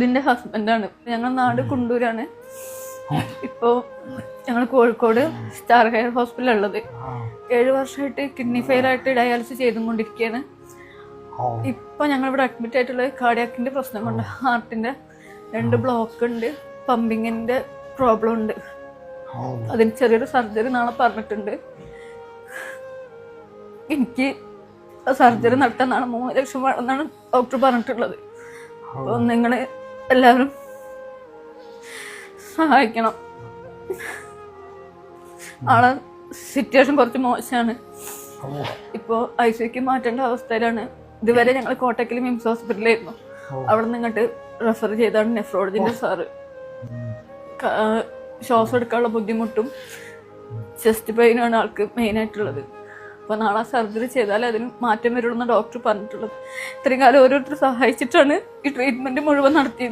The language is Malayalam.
ഇതിൻ്റെ ഹസ്ബൻഡാണ്. ഞങ്ങൾ നാട് കുണ്ടൂരാണ്. ഇപ്പോൾ ഞങ്ങൾ കോഴിക്കോട് സ്റ്റാർ ഹെയർ ഹോസ്പിറ്റലിൽ ഉള്ളത്. 7 വർഷമായിട്ട് കിഡ്നി ഫെയിലായിട്ട് ഡയാലിസിസ് ചെയ്തുകൊണ്ടിരിക്കുകയാണ്. ഇപ്പം ഞങ്ങളിവിടെ അഡ്മിറ്റ് ആയിട്ടുള്ളത് കാർഡിയാക്കിൻ്റെ പ്രശ്നം കൊണ്ട്. ഹാർട്ടിൻ്റെ 2 ബ്ലോക്ക് ഉണ്ട്, പമ്പിങ്ങിൻ്റെ പ്രോബ്ലം ഉണ്ട്. അതിന് ചെറിയൊരു സർജറി നാളെ പറഞ്ഞിട്ടുണ്ട്. എനിക്ക് സർജറി നടത്താനാണ് 3 ലക്ഷം വേണമെന്നാണ് ഡോക്ടർ പറഞ്ഞിട്ടുള്ളത്. അപ്പോൾ നിങ്ങൾ എല്ലാവരും സഹായിക്കണം. ആളെ സിറ്റുവേഷൻ കുറച്ച് മോശമാണ്. ഇപ്പോൾ ICUക്ക് മാറ്റേണ്ട അവസ്ഥയിലാണ്. ഇതുവരെ ഞങ്ങൾ കോട്ടക്കൽ മിംസ് ഹോസ്പിറ്റലിലായിരുന്നു. അവിടെ നിന്ന് ഇങ്ങോട്ട് റെഫർ ചെയ്താണ് നെഫ്രോളജിൻ്റെ സാറ്. ശ്വാസം എടുക്കാനുള്ള ബുദ്ധിമുട്ടും ചെസ്റ്റ് പെയിനാണ് ആൾക്ക് മെയിനായിട്ടുള്ളത്. അപ്പോൾ നാളെ സർജറി ചെയ്താലേ അതിന് മാറ്റം വരുള്ളൂ എന്ന് ഡോക്ടർ പറഞ്ഞിട്ടുള്ളത്. ഇത്രയും കാലം ഓരോരുത്തർ സഹായിച്ചിട്ടാണ് ഈ ട്രീറ്റ്മെൻറ്റ് മുഴുവൻ നടത്തിയത്.